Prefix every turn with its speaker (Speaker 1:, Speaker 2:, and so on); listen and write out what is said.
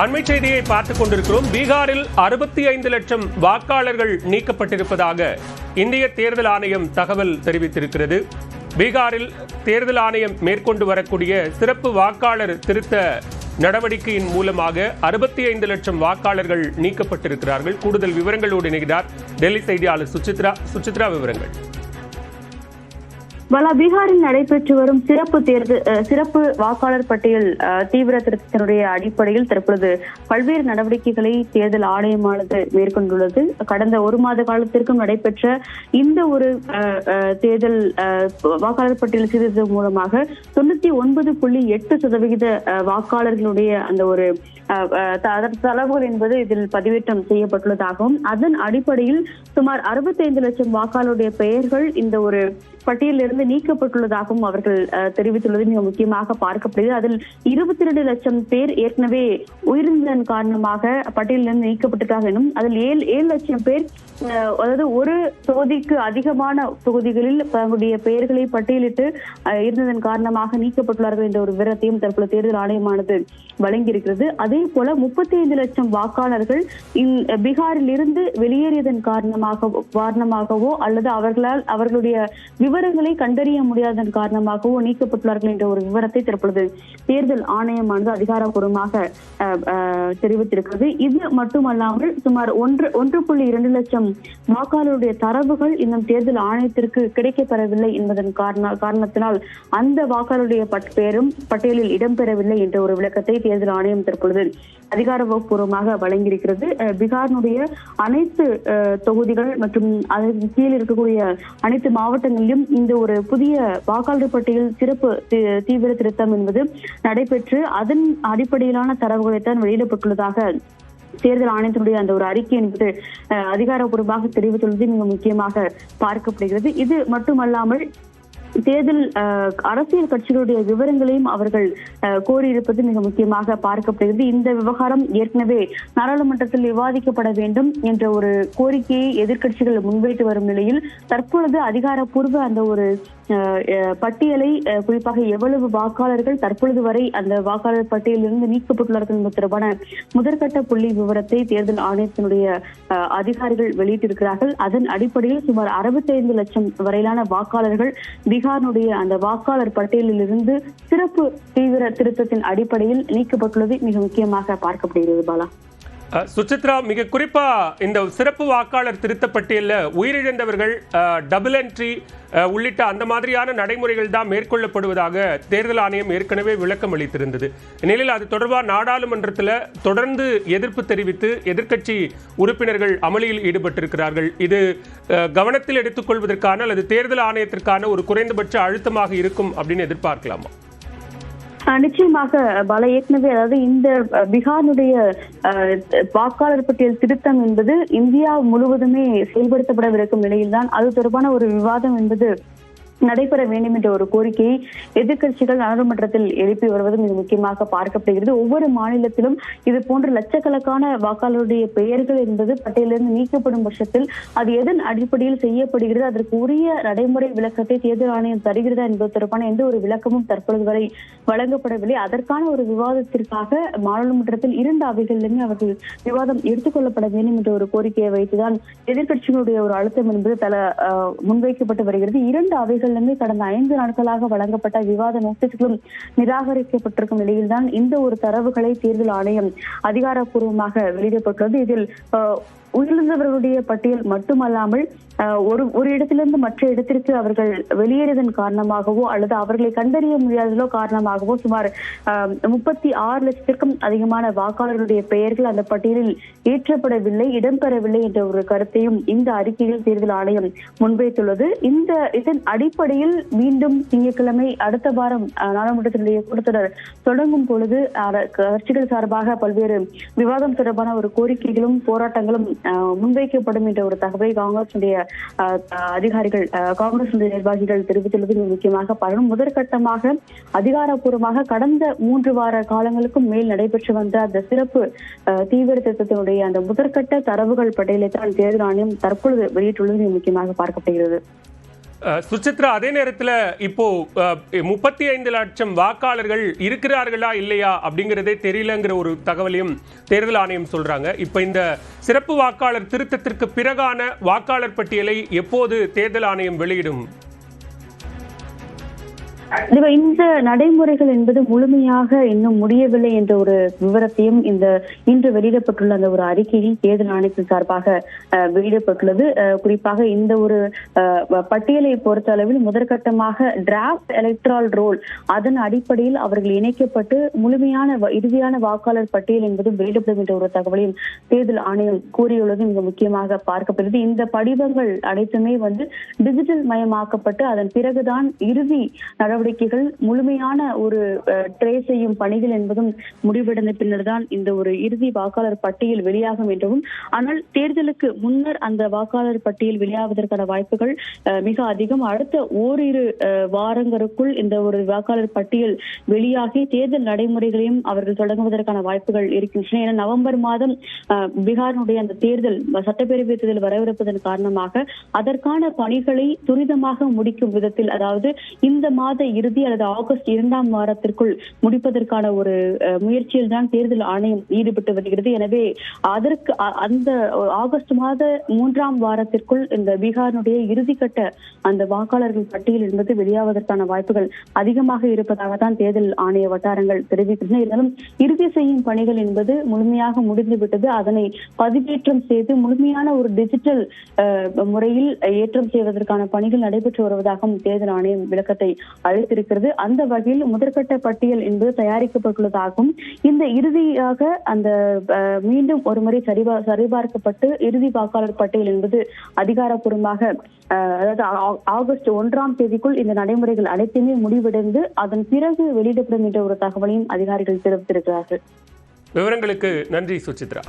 Speaker 1: அண்மை செய்தியை பார்த்துக் கொண்டிருக்கிறோம். பீகாரில் 65 லட்சம் வாக்காளர்கள் நீக்கப்பட்டிருப்பதாக இந்திய தேர்தல் ஆணையம் தகவல் தெரிவித்திருக்கிறது. பீகாரில் தேர்தல் ஆணையம் மேற்கொண்டு வரக்கூடிய சிறப்பு வாக்காளர் திருத்த நடவடிக்கையின் மூலமாக 65 லட்சம் வாக்காளர்கள் நீக்கப்பட்டிருக்கிறார்கள். கூடுதல் விவரங்களோடு இணைகிறார் டெல்லி செய்தியாளர் சுசித்ரா. விவரங்கள்.
Speaker 2: பீகாரில் நடைபெற்று வரும் சிறப்பு வாக்காளர் பட்டியல் தீவிர திருத்தத்தினுடைய அடிப்படையில் தற்பொழுது பல்வேறு நடவடிக்கைகளை தேர்தல் ஆணையமானது மேற்கொண்டுள்ளது. கடந்த ஒரு மாத காலத்திற்கும் நடைபெற்ற இந்த ஒரு தேர்தல் வாக்காளர் பட்டியல் சீர்திருத்தம் மூலமாக 99.8% வாக்காளர்களுடைய அந்த ஒரு தரவுகள் என்பது இதில் பதிவேற்றம் செய்யப்பட்டுள்ளதாகவும் அதன் அடிப்படையில் சுமார் 65 லட்சம் வாக்காளருடைய பெயர்கள் இந்த ஒரு பட்டியலிருந்து நீக்கப்பட்டுள்ளதாகவும் அவர்கள் தெரிவித்துள்ளது மிக முக்கியமாக பார்க்கப்படுகிறது. அதில் 22 லட்சம் பேர் ஏற்கனவே உயிரிழந்ததன் காரணமாக பட்டியலிருந்து நீக்கப்பட்டிருக்காங்க எனும் அதில் 7 லட்சம் பேர், அதாவது ஒரு தொகுதிக்கு அதிகமான தொகுதிகளில் தங்களுடைய பெயர்களை பட்டியலிட்டு இருந்ததன் காரணமாக நீக்கப்பட்டுள்ளார்கள் என்ற ஒரு விவரத்தையும் தற்போது தேர்தல் ஆணையமானது வழங்கியிருக்கிறது. அதே போல 35 லட்சம் வாக்காளர்கள் பீகாரில் இருந்து வெளியேறியதன் காரணமாகவோ அல்லது அவர்களுடைய விவரங்களை கண்டறிய முடியாததன் காரணமாகவோ நீக்கப்பட்டுள்ளார்கள் என்ற ஒரு விவரத்தை தற்பொழுது தேர்தல் ஆணையமானது அதிகாரப்பூர்வமாக தெரிவித்திருக்கிறது. இது மட்டுமல்லாமல் சுமார் 1.2 லட்சம் வாக்காளருடைய தரவுகள் இன்னும் தேர்தல் ஆணையத்திற்கு கிடைக்கப்பெறவில்லை என்பதன் காரணத்தினால் அந்த வாக்காளருடைய பெயரும் பட்டியலில் இடம்பெறவில்லை என்ற ஒரு விளக்கத்தை தேர்தல் ஆணையம் தற்பொழுது அதிகாரப்பூர்வமாக வழங்கியிருக்கிறது. பீகாரினுடைய அனைத்து தொகுதிகள் மற்றும் அதற்கு கீழ் இருக்கக்கூடிய அனைத்து மாவட்டங்களிலும் இந்த ஒரு புதிய வாக்காளர் பட்டியல் சிறப்பு தீவிர திருத்தம் என்பது நடைபெற்று அதன் அடிப்படையிலான தரவுகளைத்தான் வெளியிடப்பட்டுள்ளதாக தேர்தல் ஆணையத்தினுடைய அந்த ஒரு அறிக்கை என்பது அதிகாரப்பூர்வமாக தெரிவித்துள்ளது மிக முக்கியமாக பார்க்கப்படுகிறது. இது மட்டுமல்லாமல் தேர்தல் அரசியல் கட்சிகளுடைய விவரங்களையும் அவர்கள் கோரியிருப்பது மிக முக்கியமாக பார்க்கப்படுகிறது. இந்த விவகாரம் ஏற்கனவே நாடாளுமன்றத்தில் விவாதிக்கப்பட வேண்டும் என்ற ஒரு கோரிக்கையை எதிர்க்கட்சிகள் முன்வைத்து வரும் நிலையில் தற்பொழுது அதிகாரப்பூர்வ அந்த ஒரு பட்டியலை, குறிப்பாக எவ்வளவு வாக்காளர்கள் தற்பொழுது வரை அந்த வாக்காளர் பட்டியலிருந்து நீக்கப்பட்டுள்ளார்கள் என்பது தொடர்பான முதற்கட்ட புள்ளி விவரத்தை தேர்தல் ஆணையத்தினுடைய அதிகாரிகள் வெளியிட்டிருக்கிறார்கள். அதன் அடிப்படையில் சுமார் 65 லட்சம் வரையிலான வாக்காளர்கள் பீகாரினுடைய அந்த வாக்காளர் பட்டியலில் இருந்து சிறப்பு தீவிர திருத்தத்தின் அடிப்படையில் நீக்கப்பட்டுள்ளது மிக முக்கியமாக பார்க்கப்படுகிறது. பாலா,
Speaker 1: சுசித்ரா, மிக குறிப்பா இந்த சிறப்பு வாக்காளர் திருத்த பட்டியலில் உயிரிழந்தவர்கள், டபுள் என்ட்ரி உள்ளிட்ட அந்த மாதிரியான நடைமுறைகள் தான் மேற்கொள்ளப்படுவதாக தேர்தல் ஆணையம் ஏற்கனவே விளக்கம் அளித்திருந்தது. இந்நிலையில் அது தொடர்பாக நாடாளுமன்றத்தில் தொடர்ந்து எதிர்ப்பு தெரிவித்து எதிர்க்கட்சி உறுப்பினர்கள் அமளியில் ஈடுபட்டிருக்கிறார்கள். இது கவனத்தில் எடுத்துக்கொள்வதற்கான அல்லது தேர்தல் ஆணையத்திற்கான ஒரு குறைந்தபட்ச அழுத்தமாக இருக்கும் அப்படின்னு எதிர்பார்க்கலாமா?
Speaker 2: நிச்சயமாக பல ஏற்கனவே, அதாவது இந்த பீகாரினுடைய வாக்காளர் பட்டியல் திருத்தம் என்பது இந்தியா முழுவதுமே செயல்படுத்தப்படவிருக்கும் நிலையில்தான் அது தொடர்பான ஒரு விவாதம் என்பது நடைபெற வேண்டும் என்ற ஒரு கோரிக்கையை எதிர்க்கட்சிகள் நாடாளுமன்றத்தில் எழுப்பி வருவது மிக முக்கியமாக பார்க்கப்படுகிறது. ஒவ்வொரு மாநிலத்திலும் இது போன்ற லட்சக்கணக்கான வாக்காளருடைய பெயர்கள் என்பது பட்டியலிருந்து நீக்கப்படும் பட்சத்தில் அது எதன் அடிப்படையில் செய்யப்படுகிறது, அதற்கு உரிய நடைமுறை விளக்கத்தை தேர்தல் ஆணையம் தருகிறதா என்பது தொடர்பான எந்த ஒரு விளக்கமும் தற்பொழுது வரை வழங்கப்படவில்லை. அதற்கான ஒரு விவாதத்திற்காக நாடாளுமன்றத்தில் 2 அவைகளிலுமே அவர்கள் விவாதம் எடுத்துக்கொள்ளப்பட வேண்டும் என்ற ஒரு கோரிக்கையை வைத்துதான் எதிர்க்கட்சிகளுடைய ஒரு அழுத்தம் என்பது முன்வைக்கப்பட்டு வருகிறது. 2 அவைகள் கடந்த 5 நாட்களாக வழங்கப்பட்ட விவாத நோட்டீஸ்களும் நிராகரிக்கப்பட்டிருக்கும் நிலையில்தான் இந்த ஒரு தரவுகளை தேர்தல் ஆணையம் அதிகாரப்பூர்வமாக வெளியிடப்பட்டுள்ளது. இதில் உயிரிழந்தவர்களுடைய பட்டியல் மட்டுமல்லாமல் ஒரு இடத்திலிருந்து மற்ற இடத்திற்கு அவர்கள் வெளியேறியதன் காரணமாகவோ அல்லது அவர்களை கண்டறிய முடியாததோ காரணமாகவோ சுமார் 36 லட்சத்திற்கும் அதிகமான வாக்காளர்களுடைய பெயர்கள் அந்த பட்டியலில் ஏற்றப்படவில்லை, இடம்பெறவில்லை என்ற ஒரு கருத்தையும் இந்த அறிக்கையில் தேர்தல் ஆணையம் முன்வைத்துள்ளது. இதன் அடிப்படையில் மீண்டும் திங்கட்கிழமை அடுத்த வாரம் நாடாளுமன்றத்தினுடைய கூட்டத்தொடர் தொடங்கும் பொழுது கட்சிகள் சார்பாக பல்வேறு விவாதம் தொடர்பான ஒரு கோரிக்கைகளும் போராட்டங்களும் முன்வைக்கப்படும் என்ற ஒரு தகவலை காங்கிரசுடைய அதிகாரிகள், காங்கிரஸ் நிர்வாகிகள் தெரிவித்துள்ளது முக்கியமாக பார்க்கணும். முதற்கட்டமாக அதிகாரப்பூர்வமாக கடந்த 3 வார காலங்களுக்கும் மேல் நடைபெற்று வந்த அந்த சிறப்பு தீவிர திருத்தத்தினுடைய அந்த முதற்கட்ட தரவுகள் பட்டியலை தான் தேர்தல் ஆணையம் தற்பொழுது வெளியிட்டுள்ளது முக்கியமாக பார்க்கப்படுகிறது.
Speaker 1: சுசித்ரா, அதே நேரத்தில் இப்போ 35 லட்சம் வாக்காளர்கள் இருக்கிறார்களா இல்லையா அப்படிங்கிறதே தெரியலங்கிற ஒரு தகவலையும் தேர்தல் ஆணையம் சொல்றாங்க. இப்போ இந்த சிறப்பு வாக்காளர் திருத்தத்திற்கு பிறகான வாக்காளர் பட்டியலை எப்போது தேர்தல் ஆணையம் வெளியிடும்?
Speaker 2: இந்த நடைமுறைகள் என்பது முழுமையாக இன்னும் முடியவில்லை என்ற ஒரு விவரத்தையும் இந்த இன்று வெளியிடப்பட்டுள்ள அந்த ஒரு அறிக்கையில் தேர்தல் ஆணையத்தின் சார்பாக வெளியிடப்பட்டுள்ளது. குறிப்பாக இந்த ஒரு பட்டியலை பொறுத்த அளவில் முதற்கட்டமாக டிராஃப்ட் எலக்ட்ரல் ரோல் அதன் அடிப்படையில் அவர்கள் இணைக்கப்பட்டு முழுமையான இறுதியான வாக்காளர் பட்டியல் என்பது வெளியிடப்படும் என்ற ஒரு தகவலையும் தேர்தல் ஆணையம் கூறியுள்ளது மிக முக்கியமாக பார்க்கப்படுகிறது. இந்த படிவங்கள் அனைத்துமே டிஜிட்டல் மயமாக்கப்பட்டு அதன் பிறகுதான் இறுதி நடவடிக்கைகள் முழுமையான ஒரு ட்ரேஸ் செய்யும் பணிகள் என்பதும் முடிவடைந்த பின்னர் தான் இந்த ஒரு இறுதி வாக்காளர் பட்டியல் வெளியாகும் என்றும், ஆனால் தேர்தலுக்கு முன்னர் அந்த வாக்காளர் பட்டியல் வெளியாவதற்கான வாய்ப்புகள் மிக அதிகம். அடுத்த ஓரிரு வாரங்களுக்குள் இந்த ஒரு வாக்காளர் பட்டியல் வெளியாகி தேர்தல் நடைமுறைகளையும் அவர்கள் தொடங்குவதற்கான வாய்ப்புகள் இருக்கின்றன. ஏன்னா நவம்பர் மாதம் பீகாரினுடைய அந்த தேர்தல் சட்டப்பேரவை தேர்தல் வரவிருப்பதன் காரணமாக அதற்கான பணிகளை துரிதமாக முடிக்கும் விதத்தில், அதாவது இந்த மாத இறுதி அல்லது ஆகஸ்ட் 2ஆம் வாரத்திற்குள் முடிப்பதற்கான ஒரு முயற்சியில் தான் தேர்தல் ஆணையம் ஈடுபட்டு வருகிறது. எனவே அதற்கு அந்த ஆகஸ்ட் மாத 3ஆம் வாரத்திற்குள் இந்த பீகாரினுடைய இறுதிக்கட்ட அந்த வாக்காளர்கள் பட்டியல் என்பது வெளியாவதற்கான வாய்ப்புகள் அதிகமாக இருப்பதாக தான் தேர்தல் ஆணைய வட்டாரங்கள் தெரிவிக்கின்றன. இருந்தாலும் இறுதி செய்யும் பணிகள் என்பது முழுமையாக முடிந்துவிட்டது. அதனை பதிவேற்றம் செய்து முழுமையான ஒரு டிஜிட்டல் முறையில் ஏற்றம் செய்வதற்கான பணிகள் நடைபெற்று வருவதாகவும் தேர்தல் ஆணையம் விளக்கத்தை அளித்திருக்கிறது. அந்த வகையில் முதற்கட்ட பட்டியல் என்பது தயாரிக்கப்பட்டுள்ளதாகவும் இந்த இறுதியாக அந்த மீண்டும் ஒருமுறை சரிபார்க்கப்பட்டு இறுதி வாக்காளர் பட்டியல் என்பது அதிகாரப்பூர்வமாக அதாவது ஆகஸ்ட் 1ஆம் தேதிக்குள் இந்த நடைமுறைகள் அனைத்துமே முடிவடைந்து அதன் பிறகு வெளியிடப்படும் என்ற ஒரு தகவலையும் அதிகாரிகள் தெரிவித்திருக்கிறார்கள்.
Speaker 1: விவரங்களுக்கு நன்றி சுசித்ரா.